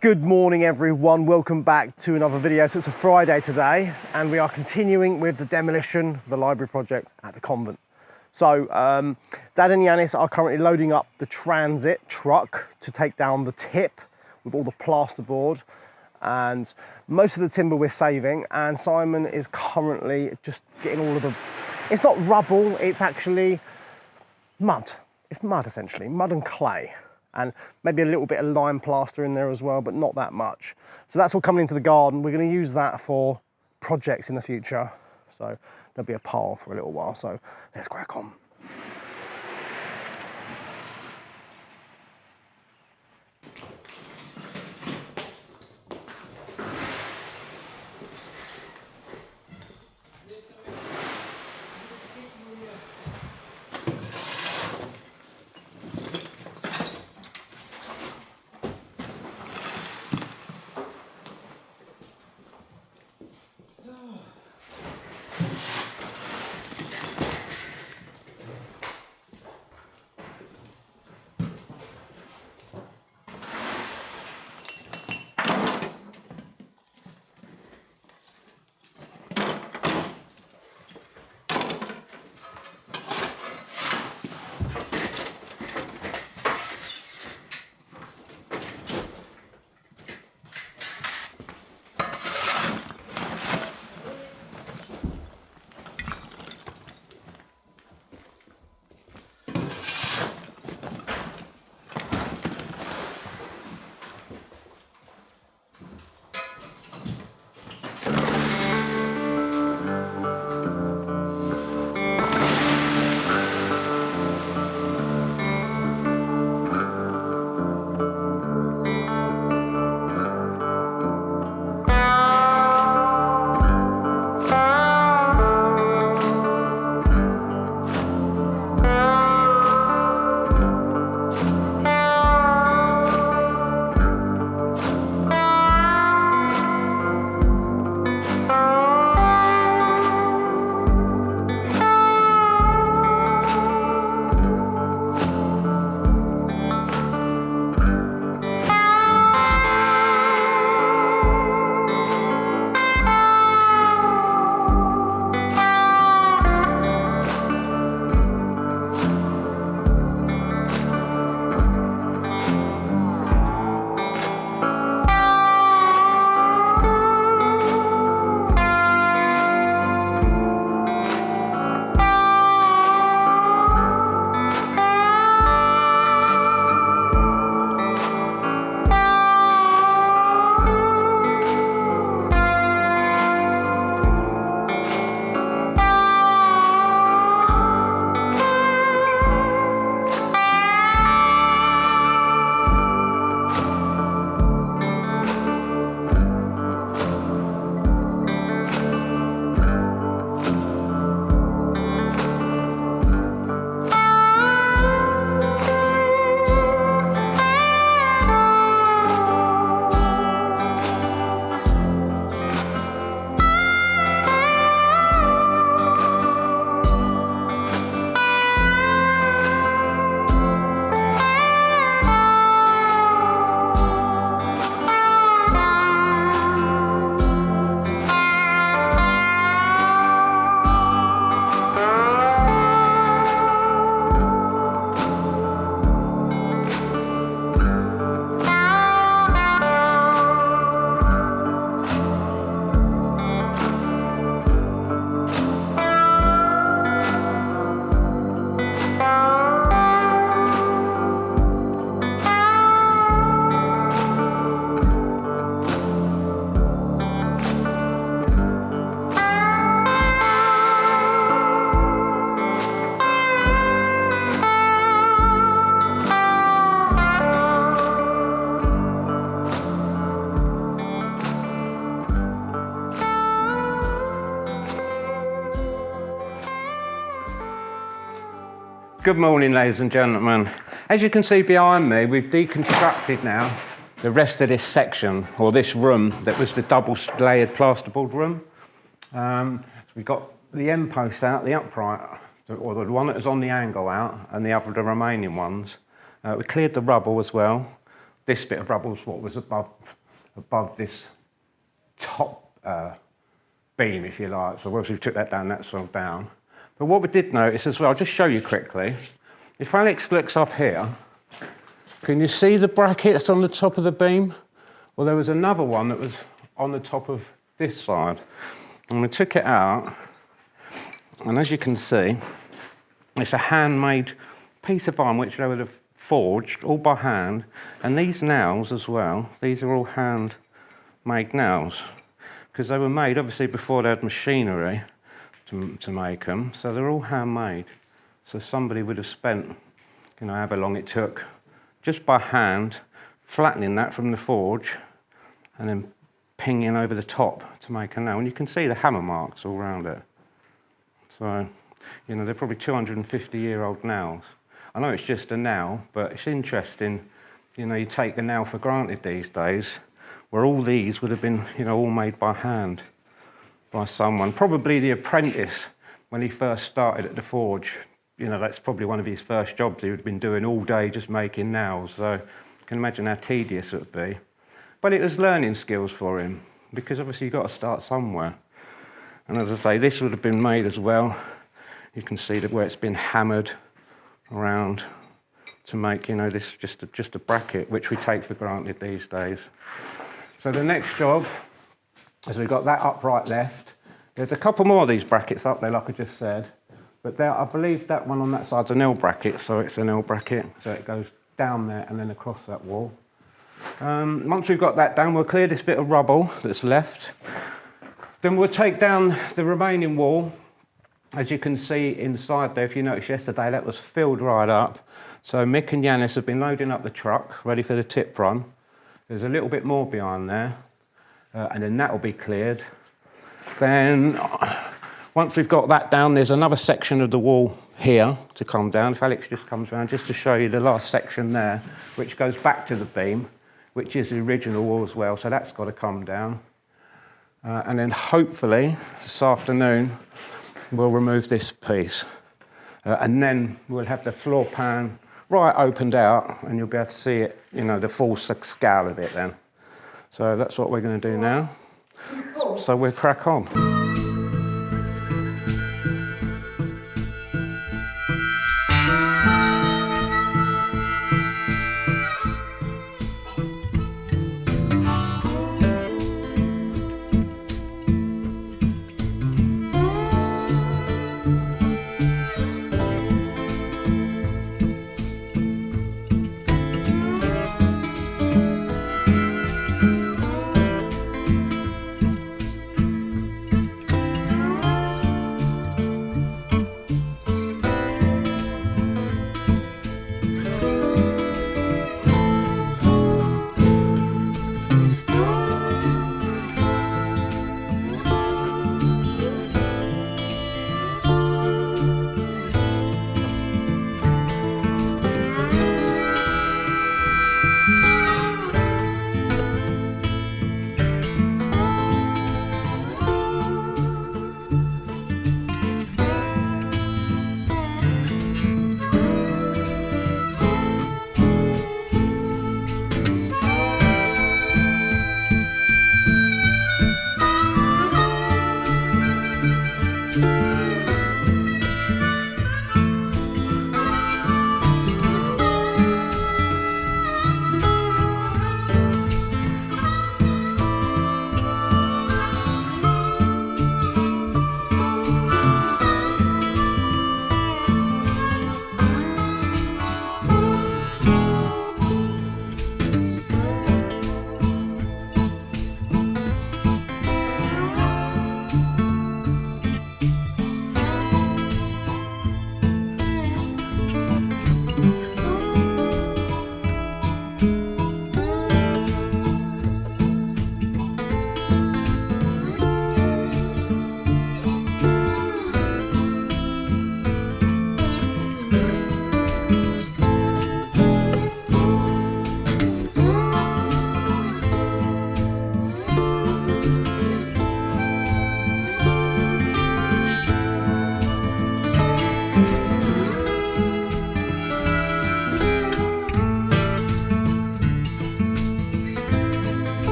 Good morning everyone, welcome back to another video. So it's a Friday today and we are continuing with the demolition of the library project at the convent. So Dad and Yanis are currently loading up the transit truck to take down the tip with all the plasterboard and most of the timber we're saving, and Simon is currently just getting all of the, it's not rubble, it's actually mud. It's mud essentially, mud and clay. And maybe a little bit of lime plaster in there as well, but not that much. So that's all coming into the garden. We're going to use that for projects in the future. So there'll be a pile for a little while. So let's crack on. Good morning, ladies and gentlemen. As you can see behind me, we've deconstructed now the rest of this section, or this room, that was the double-layered plasterboard room. So we got the end post out, the upright, or the one that was on the angle out, and the remaining ones. We cleared the rubble as well, this bit of rubble is what was above this top beam, if you like. So once we took that down, that's all down. But what we did notice as well, I'll just show you quickly. If Alex looks up here, can you see the brackets on the top of the beam? Well, there was another one that was on the top of this side. And we took it out, and as you can see, it's a handmade piece of iron which they would have forged all by hand. And these nails as well, these are all handmade nails, because they were made obviously before they had machinery to make them, so they're all handmade. So somebody would have spent, however long it took, just by hand, flattening that from the forge, and then pinging over the top to make a nail. And you can see the hammer marks all around it. So, they're probably 250-year-old nails. I know it's just a nail, but it's interesting, you take a nail for granted these days, where all these would have been, all made by hand by someone. Probably the apprentice, when he first started at the forge, that's probably one of his first jobs he would have been doing all day, just making nails. So you can imagine how tedious it would be. But it was learning skills for him, because obviously you've got to start somewhere. And as I say, this would have been made as well. You can see that where it's been hammered around to make, this just a bracket, which we take for granted these days. So the next job, as we've got that upright left, there's a couple more of these brackets up there, like I just said. But there, I believe that one on that side's an L bracket, so it's an L bracket, so it goes down there and then across that wall. Once we've got that down, we'll clear this bit of rubble that's left. Then we'll take down the remaining wall. As you can see inside there, if you noticed yesterday, that was filled right up. So Mick and Yanis have been loading up the truck, ready for the tip run. There's a little bit more behind there, and then that will be cleared. Then, once we've got that down, there's another section of the wall here to come down. If Alex just comes around, just to show you the last section there, which goes back to the beam, which is the original wall as well, so that's got to come down. And then hopefully, this afternoon, we'll remove this piece. And then we'll have the floor pan right opened out, and you'll be able to see it, the full scale of it then. So that's what we're going to do now. So we'll crack on.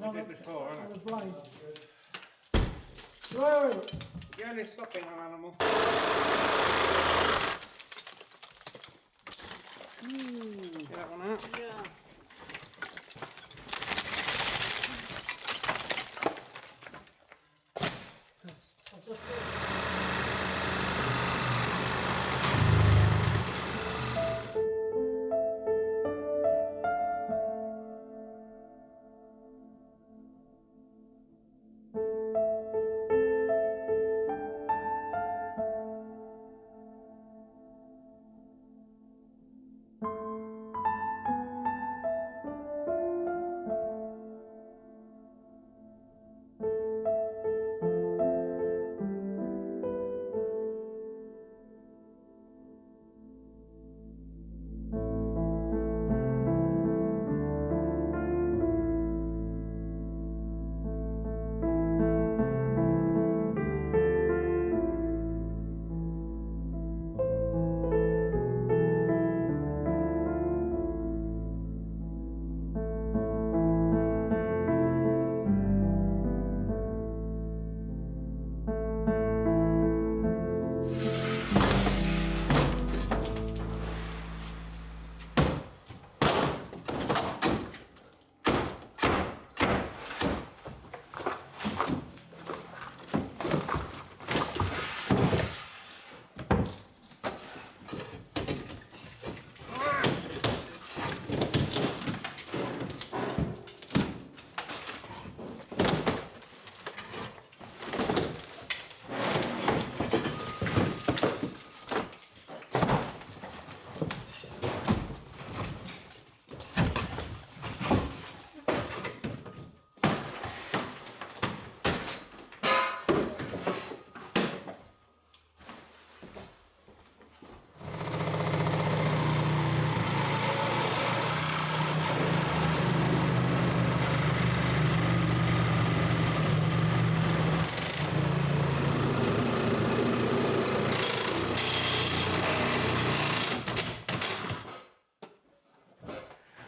You did before, on haven't the blade. Whoa! you? Only stopping an animal. Get that one out? Yeah.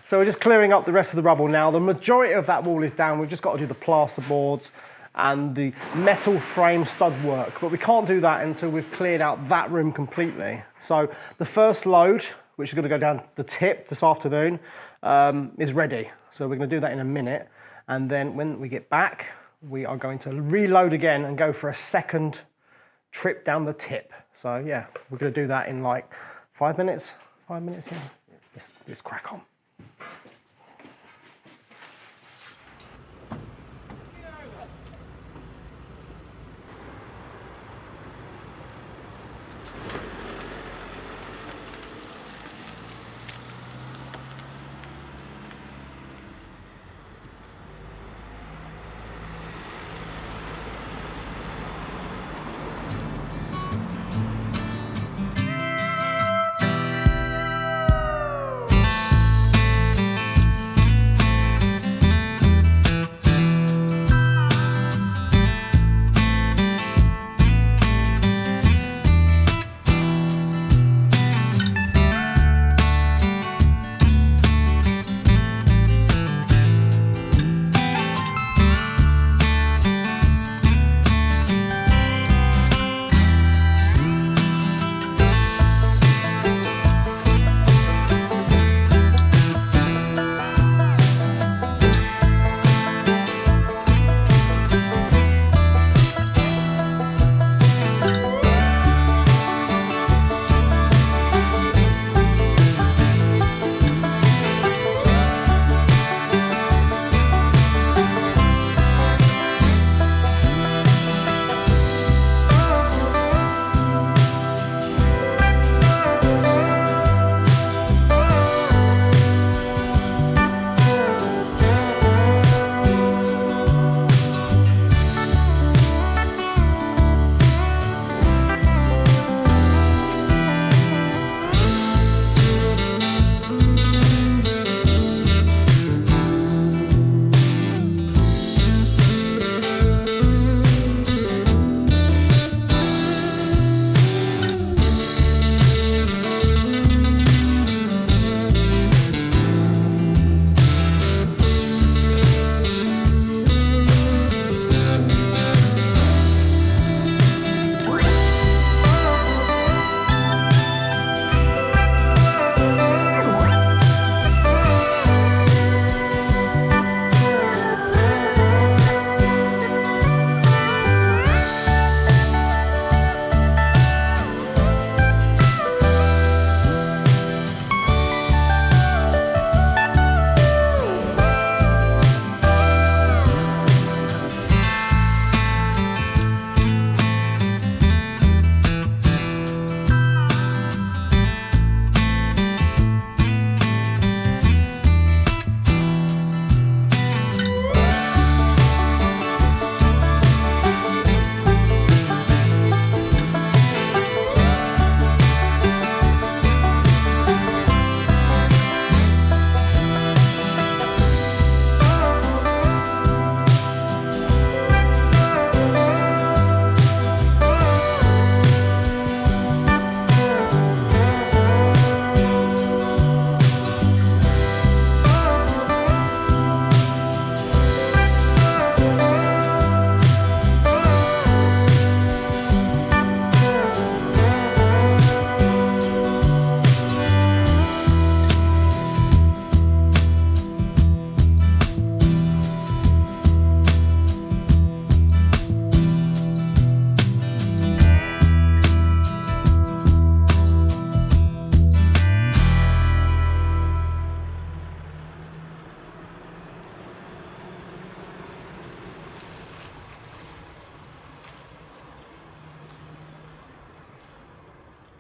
So we're just clearing up the rest of the rubble now. The majority of that wall is down. We've just got to do the plasterboards and the metal frame stud work, but we can't do that until we've cleared out that room completely. So the first load, which is going to go down the tip this afternoon, is ready. So we're going to do that in a minute. And then when we get back, we are going to reload again and go for a second trip down the tip. So yeah, we're going to do that in like 5 minutes. 5 minutes, yeah. Let's crack on.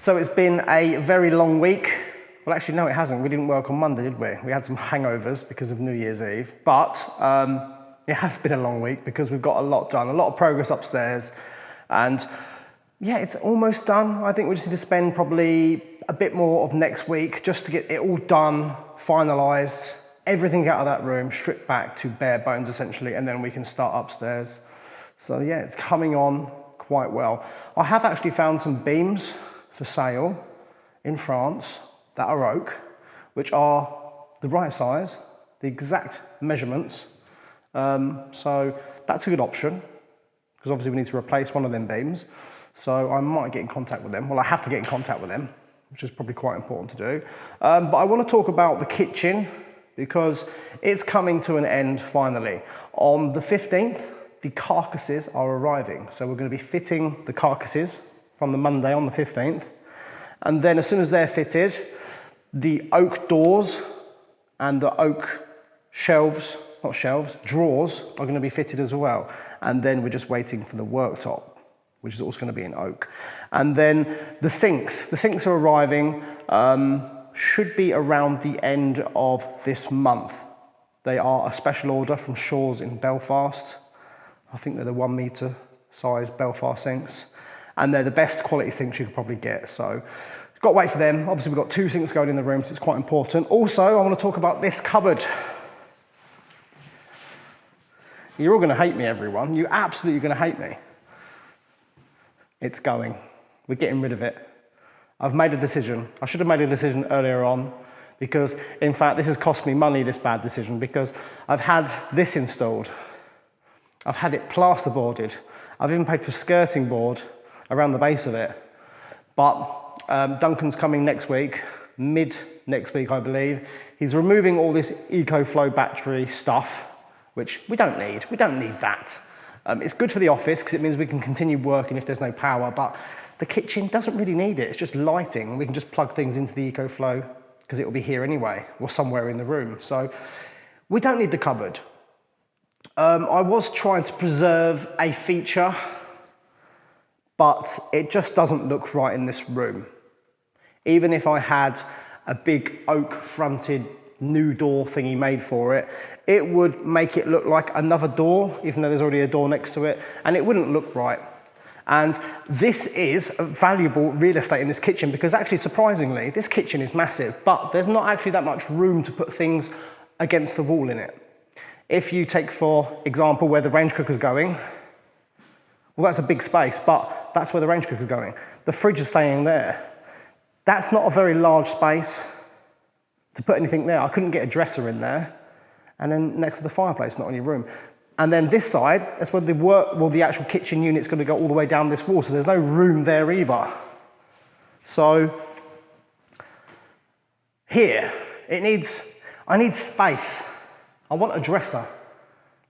So it's been a very long week. Well, actually, no, it hasn't. We didn't work on Monday, did we? We had some hangovers because of New Year's Eve. But it has been a long week because we've got a lot done, a lot of progress upstairs. And yeah, it's almost done. I think we just need to spend probably a bit more of next week just to get it all done, finalised, everything out of that room, stripped back to bare bones essentially, and then we can start upstairs. So yeah, it's coming on quite well. I have actually found some beams for sale in France that are oak, which are the right size, the exact measurements. So that's a good option, because obviously we need to replace one of them beams. So I might get in contact with them. Well, I have to get in contact with them, which is probably quite important to do. But I want to talk about the kitchen, because it's coming to an end finally. On the 15th, the carcasses are arriving. So we're going to be fitting the carcasses from the Monday on the 15th. And then as soon as they're fitted, the oak doors and the oak shelves, not shelves, drawers are going to be fitted as well. And then we're just waiting for the worktop, which is also going to be in oak. And then the sinks are arriving, should be around the end of this month. They are a special order from Shaw's in Belfast. I think they're the 1 metre size Belfast sinks. And they're the best quality sinks you could probably get. So got to wait for them. Obviously, we've got 2 sinks going in the room, so it's quite important. Also, I want to talk about this cupboard. You're all going to hate me, everyone. You're absolutely going to hate me. It's going. We're getting rid of it. I've made a decision. I should have made a decision earlier on, because, in fact, this has cost me money, this bad decision, because I've had this installed. I've had it plasterboarded. I've even paid for skirting board around the base of it. But Duncan's coming next week, mid next week, I believe. He's removing all this EcoFlow battery stuff, which we don't need. We don't need that. It's good for the office because it means we can continue working if there's no power, but the kitchen doesn't really need it. It's just lighting. We can just plug things into the EcoFlow because it will be here anyway, or somewhere in the room. So we don't need the cupboard. I was trying to preserve a feature, but it just doesn't look right in this room. Even if I had a big oak fronted new door thingy made for it, it would make it look like another door, even though there's already a door next to it, and it wouldn't look right. And this is a valuable real estate in this kitchen, because actually, surprisingly, this kitchen is massive, but there's not actually that much room to put things against the wall in it. If you take, for example, where the range cooker's going, well, that's a big space, but that's where the range cooker's going. The fridge is staying there. That's not a very large space to put anything there. I couldn't get a dresser in there. And then next to the fireplace, not any room. And then this side, that's where the actual kitchen unit's going to go all the way down this wall, so there's no room there either. So here, I need space. I want a dresser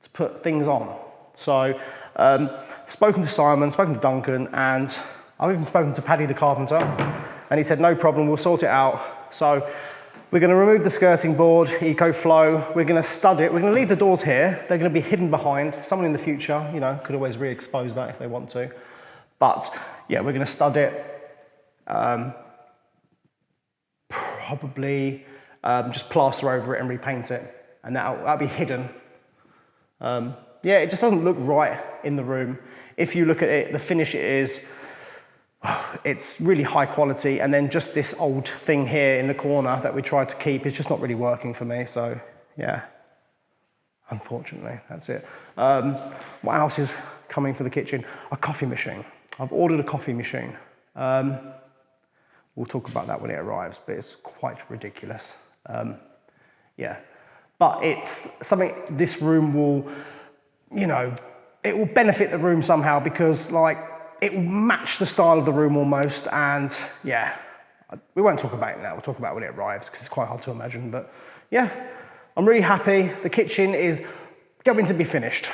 to put things on. So I've spoken to Simon, spoken to Duncan, and I've even spoken to Paddy the carpenter, and he said, no problem, we'll sort it out. So we're going to remove the skirting board, EcoFlow, we're going to stud it, we're going to leave the doors here, they're going to be hidden behind. Someone in the future, you know, could always re-expose that if they want to. But yeah, we're going to stud it, probably just plaster over it and repaint it, and that'll be hidden. Yeah, it just doesn't look right in the room. If you look at it, the finish it's really high quality, and then just this old thing here in the corner that we tried to keep is just not really working for me, so yeah, unfortunately, that's it. What else is coming for the kitchen? A coffee machine. I've ordered a coffee machine. We'll talk about that when it arrives, but it's quite ridiculous. Yeah, but it's something this room will, you know, it will benefit the room somehow, because like it will match the style of the room almost, and yeah, we won't talk about it now, we'll talk about it when it arrives because it's quite hard to imagine, but yeah, I'm really happy. The kitchen is going to be finished.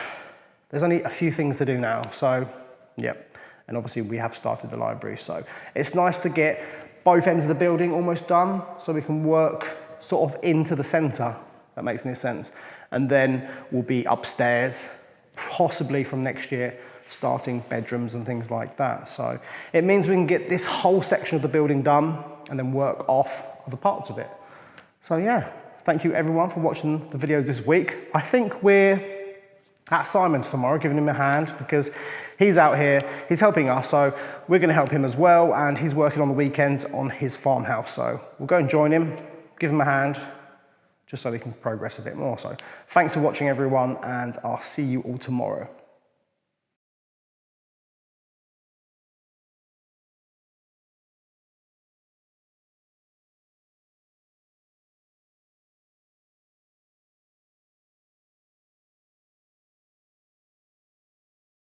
There's only a few things to do now, so yeah, and obviously we have started the library, so it's nice to get both ends of the building almost done so we can work sort of into the centre. That makes any sense. And then we'll be upstairs, possibly from next year, starting bedrooms and things like that. So it means we can get this whole section of the building done and then work off other parts of it. So yeah, thank you everyone for watching the videos this week. I think we're at Simon's tomorrow, giving him a hand because he's out here, he's helping us, so we're gonna help him as well, and he's working on the weekends on his farmhouse. So we'll go and join him, give him a hand, just so we can progress a bit more. So thanks for watching everyone, and I'll see you all tomorrow.